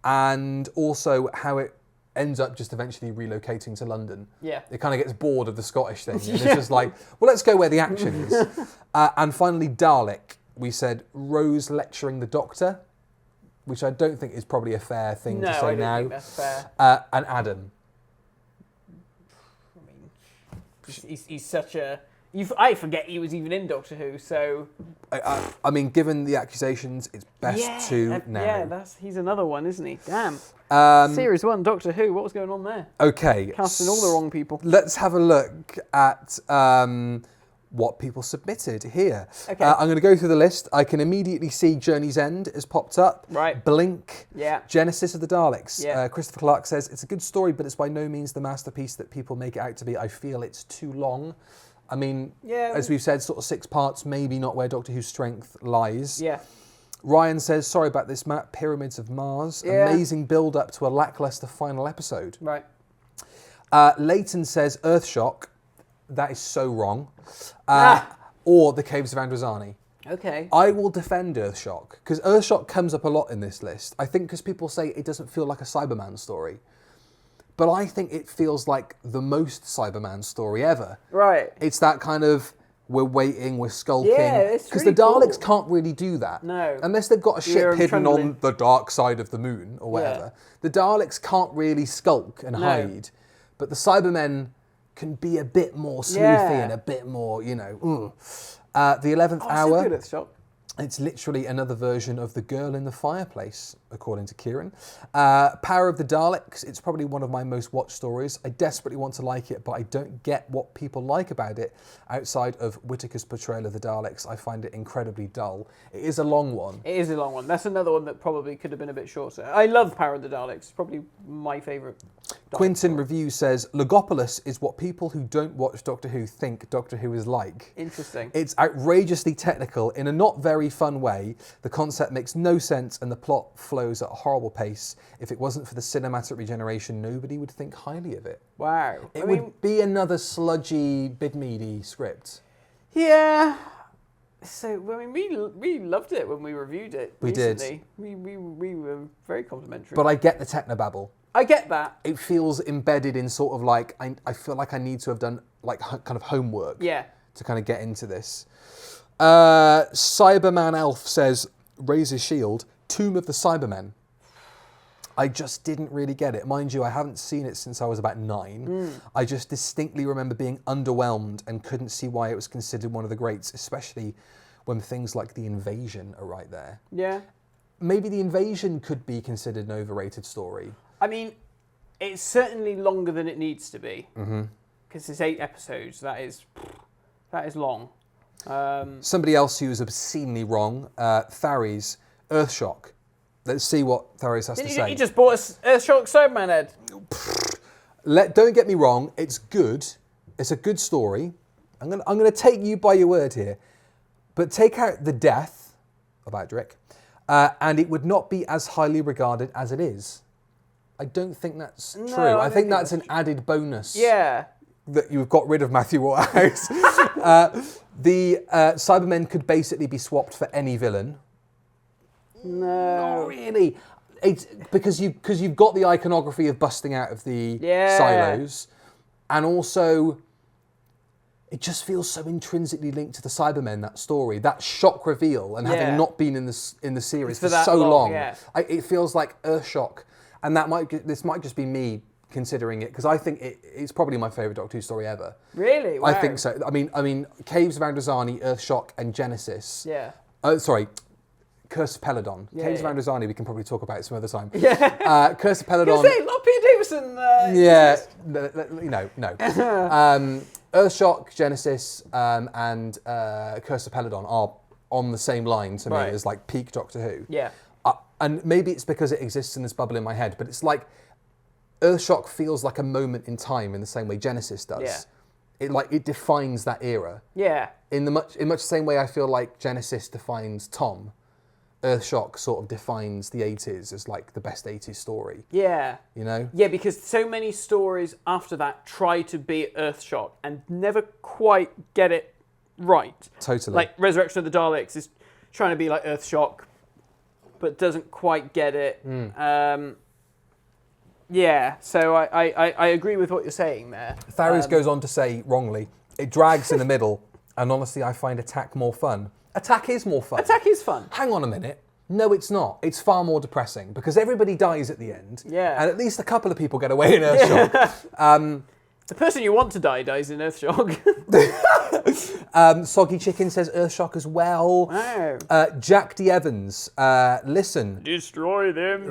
And also how it ends up just eventually relocating to London. Yeah. It kind of gets bored of the Scottish thing. And it's just like, well, let's go where the action is. And finally, Dalek. We said Rose lecturing the Doctor, which I don't think is probably a fair thing to say I don't now. think that's fair. And Adam. I mean, he's such a... I forget he was even in Doctor Who, so... I mean, given the accusations, it's best to know. Yeah, he's another one, isn't he? Damn. Series 1, Doctor Who, what was going on there? Okay. Casting all the wrong people. Let's have a look at what people submitted here. Okay. I'm going to go through the list. I can immediately see Journey's End has popped up. Right. Blink. Yeah. Genesis of the Daleks. Yeah. Christopher Clark says, it's a good story, but it's by no means the masterpiece that people make it out to be. I feel it's too long. I mean, as we've said, sort of 6 parts, maybe not where Doctor Who's strength lies. Yeah. Ryan says, sorry about this, Matt, Pyramids of Mars. Yeah. Amazing build-up to a lacklustre final episode. Right. Leighton says, Earthshock. That is so wrong. Or The Caves of Androzani. Okay. I will defend Earthshock, because Earthshock comes up a lot in this list. I think because people say it doesn't feel like a Cyberman story. But I think it feels like the most Cyberman story ever. Right. It's that kind of, we're waiting, we're skulking. Yeah, it's because really the Daleks cool. can't really do that. No. Unless they've got a ship You're hidden trembling. on the dark side of the moon or whatever. The Daleks can't really skulk and hide. But the Cybermen can be a bit more sleuthy and a bit more, you know. The 11th Hour. So good at Shock. It's literally another version of The Girl in the Fireplace, according to Kieran. Power of the Daleks, it's probably one of my most watched stories. I desperately want to like it, but I don't get what people like about it outside of Whittaker's portrayal of the Daleks. I find it incredibly dull. It is a long one. It is a long one. That's another one that probably could have been a bit shorter. I love Power of the Daleks. It's probably my favourite. Quinton Review says, Logopolis is what people who don't watch Doctor Who think Doctor Who is like. Interesting. It's outrageously technical in a not very fun way. The concept makes no sense and the plot flows at a horrible pace. If it wasn't for the cinematic regeneration, nobody would think highly of it. Wow. It would be another sludgy, bid-meaty script. Yeah. So, I mean, we loved it when we reviewed it We recently. We were very complimentary. But I get the technobabble. I get that. It feels embedded in sort of like, I feel like I need to have done like kind of homework Yeah. to kind of get into this. Cyberman Elf says, raise his shield, Tomb of the Cybermen. I just didn't really get it. Mind you, I haven't seen it since I was about 9. I just distinctly remember being underwhelmed and couldn't see why it was considered one of the greats, especially when things like The Invasion are right there. Yeah. Maybe The Invasion could be considered an overrated story. I mean, it's certainly longer than it needs to be. Because it's 8 episodes. That is long. Somebody else who was obscenely wrong, Tharies, Earthshock. Let's see what Tharies has to say. He just bought us Earthshock Cyberman head. Don't get me wrong, it's good. It's a good story. I'm gonna take you by your word here. But take out the death of Adric, and it would not be as highly regarded as it is. I don't think that's true. I think that's an added bonus. Yeah. That you've got rid of Matthew Waterhouse. The Cybermen could basically be swapped for any villain. No. Not really. It's because you've got the iconography of busting out of the silos, and also it just feels so intrinsically linked to the Cybermen. That story, that shock reveal, and having not been in the series for so long, it feels like Earthshock. And this might just be me considering it, because I think it's probably my favourite Doctor Who story ever. Really? Wow. I think so. I mean, Caves of Androzani, Earthshock, and Genesis. Yeah. Sorry, Curse of Peladon. Caves of Androzani we can probably talk about some other time. Yeah. Curse of Peladon. I was saying, not Peter Davison. No. Earthshock, Genesis, and Curse of Peladon are on the same line to me as like peak Doctor Who. Yeah. And maybe it's because it exists in this bubble in my head, but it's like Earthshock feels like a moment in time in the same way Genesis does. Yeah. It defines that era. Yeah. In much the same way I feel like Genesis defines Tom, Earthshock sort of defines the 80s as like the best 80s story. Yeah. You know? Yeah, because so many stories after that try to be Earthshock and never quite get it right. Totally. Like Resurrection of the Daleks is trying to be like Earthshock, but doesn't quite get it. Yeah, so I agree with what you're saying there. Tharies goes on to say, wrongly, it drags in the middle, and honestly I find Attack more fun. Attack is more fun. Attack is fun. Hang on a minute. No, it's not. It's far more depressing, because everybody dies at the end. Yeah. And at least a couple of people get away in Earthshock. The person you want to die dies in Earthshock. Soggy Chicken says Earthshock as well. Wow. Jack D. Evans, listen. Destroy them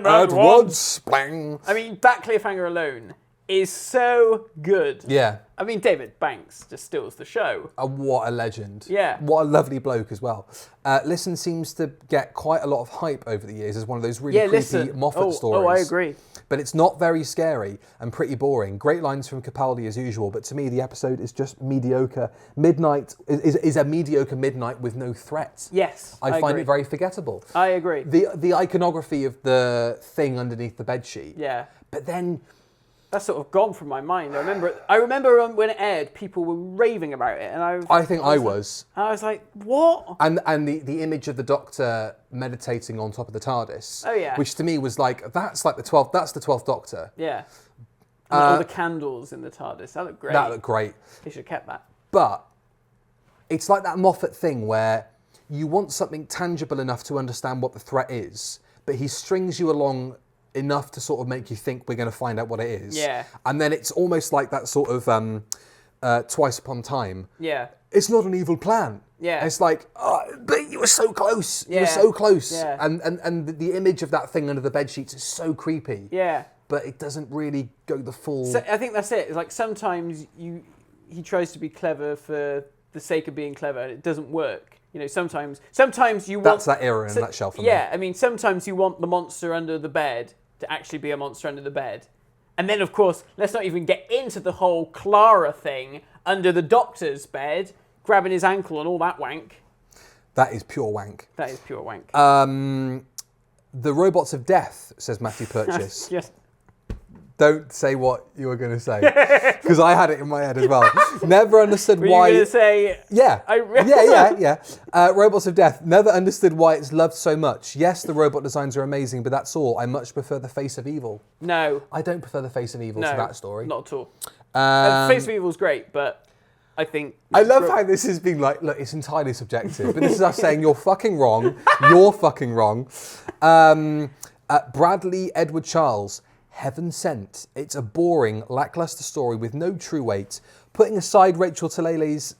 at once. Bang. I mean, that cliffhanger alone is so good. Yeah. I mean, David Banks just steals the show. What a legend. Yeah. What a lovely bloke as well. Listen seems to get quite a lot of hype over the years as one of those really creepy Moffat stories. Oh, I agree. But it's not very scary and pretty boring. Great lines from Capaldi as usual, but to me the episode is just mediocre. Midnight is a mediocre midnight with no threat. Yes, I find it very forgettable. I agree. The iconography of the thing underneath the bedsheet. Yeah. But then that's sort of gone from my mind. I remember when it aired, people were raving about it, and I was like, what? And the image of the Doctor meditating on top of the TARDIS. Oh yeah. Which to me was like, that's like the 12th. That's the 12th Doctor. Yeah. And all the candles in the TARDIS. That looked great. That looked great. They should have kept that. But it's like that Moffat thing where you want something tangible enough to understand what the threat is, but he strings you along enough to sort of make you think we're going to find out what it is. Yeah. And then it's almost like that sort of Twice Upon Time. Yeah. It's not an evil plan. Yeah. It's like, oh, but you were so close. Yeah. You were so close. Yeah. And the image of that thing under the bedsheets is so creepy. Yeah. But it doesn't really go the full... So I think that's it. It's like sometimes he tries to be clever for the sake of being clever, and it doesn't work. You know, sometimes you want... That's that era in a nutshell for me. Yeah, I mean, sometimes you want the monster under the bed to actually be a monster under the bed. And then, of course, let's not even get into the whole Clara thing under the Doctor's bed, grabbing his ankle and all that wank. That is pure wank. That is pure wank. The Robots of Death, says Matthew Purchase. Yes. Don't say what you were going to say, because I had it in my head as well. Never understood Were why. you going to say... Yeah. Yeah. Robots of Death. Never understood why it's loved so much. Yes, the robot designs are amazing, but that's all. I much prefer the Face of Evil. No. I don't prefer the Face of Evil to that story. Not at all. Face of Evil's great, but I think... I love how this has been like, look, it's entirely subjective, but this is us saying you're fucking wrong. You're fucking wrong. Bradley Edward Charles. Heaven Sent. It's a boring, lackluster story with no true weight. Putting aside Rachel Talale's...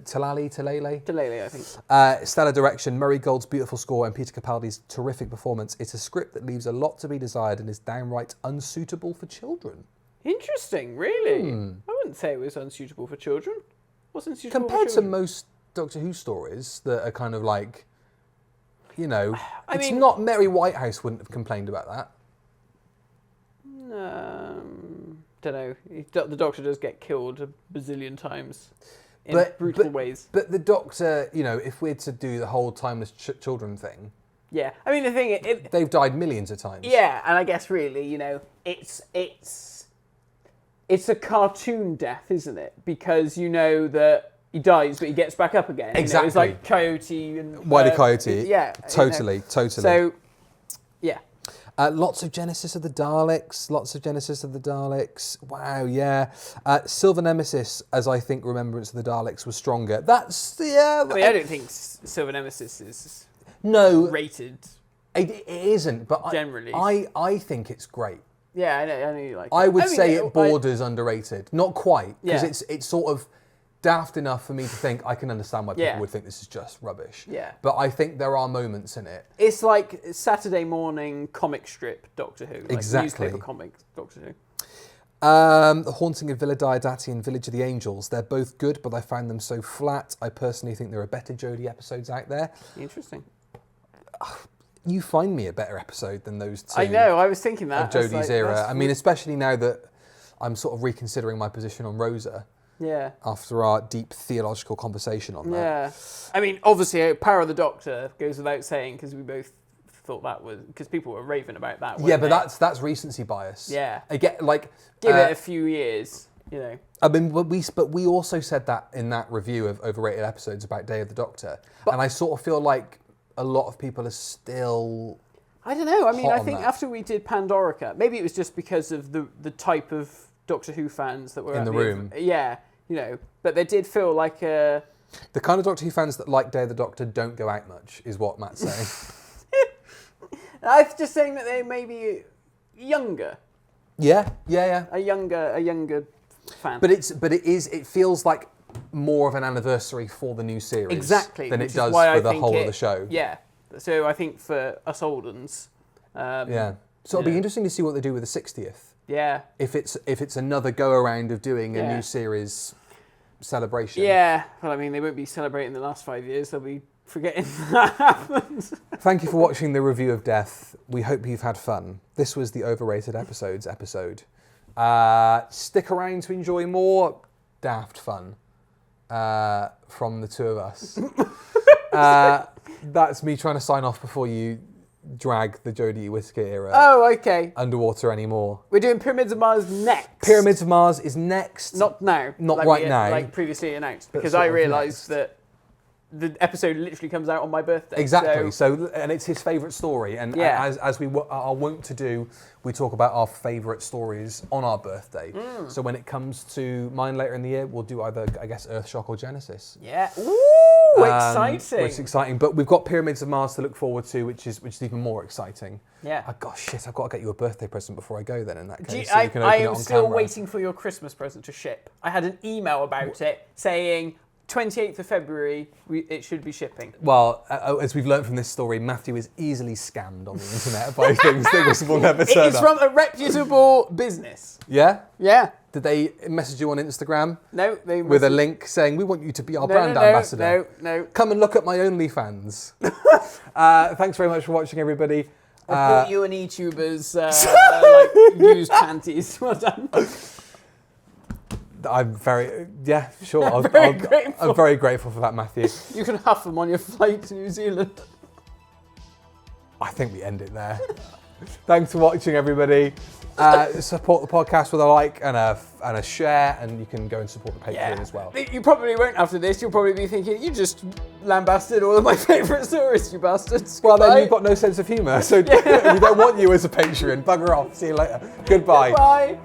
Talale, I think. Stellar direction, Murray Gold's beautiful score, and Peter Capaldi's terrific performance. It's a script that leaves a lot to be desired and is downright unsuitable for children. Interesting, really? I wouldn't say it was unsuitable for children. What's unsuitable Compared for to children? most Doctor Who stories that are kind of like, you know, it's not Mary Whitehouse wouldn't have complained about that. Don't know. The Doctor does get killed a bazillion times in brutal ways. But the Doctor, you know, if we're to do the whole timeless children thing, yeah, I mean the thing, they've died millions of times. Yeah, and I guess really, you know, it's a cartoon death, isn't it? Because you know that he dies, but he gets back up again. Exactly. You know, it's like Coyote and Wile E. Coyote. Yeah, totally, you know. totally. So, yeah. Lots of Genesis of the Daleks. Wow, yeah. Silver Nemesis, as I think Remembrance of the Daleks was stronger. That's, yeah. I mean, I don't think Silver Nemesis is rated. It isn't, but generally. I think it's great. Yeah, I know you like it. I would say it borders underrated. Not quite, because Yeah. it's sort of daft enough for me to think I can understand why people would think this is just rubbish. Yeah. But I think there are moments in it. It's like Saturday morning comic strip Doctor Who. Like Exactly. Newspaper comic Doctor Who. The Haunting of Villa Diodati and Village of the Angels. They're both good, but I found them so flat. I personally think there are better Jodie episodes out there. Interesting. You find me a better episode than those two. I know, I was thinking that. Of Jodie's era. I mean, especially now that I'm sort of reconsidering my position on Rosa. Yeah. After our deep theological conversation on that. Yeah. I mean, obviously, Power of the Doctor goes without saying because we both thought that was because people were raving about that. Yeah, but that's recency bias. Yeah. I get like give it a few years, you know. I mean, but we also said that in that review of overrated episodes about Day of the Doctor, and I sort of feel like a lot of people are still. I don't know. I mean, I think that. after we did Pandorica, maybe it was just because of the type of Doctor Who fans that were in the room. Yeah, you know, but they did feel like a. The kind of Doctor Who fans that like Day of the Doctor don't go out much, is what Matt's saying. I'm just saying that they may be younger. Yeah. A younger fan. But it feels like more of an anniversary for the new series. Exactly. Than it does for the whole of the show. Yeah. So I think for us old uns. Yeah. So it'll be interesting to see what they do with the 60th. Yeah. If it's another go around of doing a new series celebration. Yeah. Well, I mean, they won't be celebrating the last 5 years. They'll be forgetting that happened. Thank you for watching the review of Death. We hope you've had fun. This was the Overrated Episodes episode. Stick around to enjoy more daft fun from the two of us. That's me trying to sign off before you drag the Jodie Whittaker era underwater anymore. We're doing Pyramids of Mars next. Pyramids of Mars is next. Not now. Not like right now. Like previously announced. Because I realised that the episode literally comes out on my birthday. Exactly. So and it's his favourite story. And as we are wont to do, we talk about our favourite stories on our birthday. So when it comes to mine later in the year, we'll do either, I guess, Earthshock or Genesis. Yeah. Ooh, exciting. Which is exciting. But we've got Pyramids of Mars to look forward to, which is even more exciting. Yeah. I've got to get you a birthday present before I go then in that case. I am still waiting for your Christmas present to ship. I had an email about it saying 28th of February, it should be shipping. Well, as we've learned from this story, Matthew is easily scammed on the internet by things that will never turn up. It's from a reputable business. Yeah? Yeah. Did they message you on Instagram? No. With a link saying, we want you to be our brand ambassador. No. Come and look at my OnlyFans. Thanks very much for watching, everybody. I bought you an eTuber's like used panties. Well done. I'm very, sure. Grateful. I'm very grateful for that, Matthew. You can huff them on your flight to New Zealand. I think we end it there. Thanks for watching, everybody. Support the podcast with a like and a share, and you can go and support the Patreon as well. You probably won't after this. You'll probably be thinking, you just lambasted all of my favourite stories, you bastards. Well, then Goodbye. you've got no sense of humour, so we don't want you as a Patreon. Bugger off. See you later. Goodbye. Bye.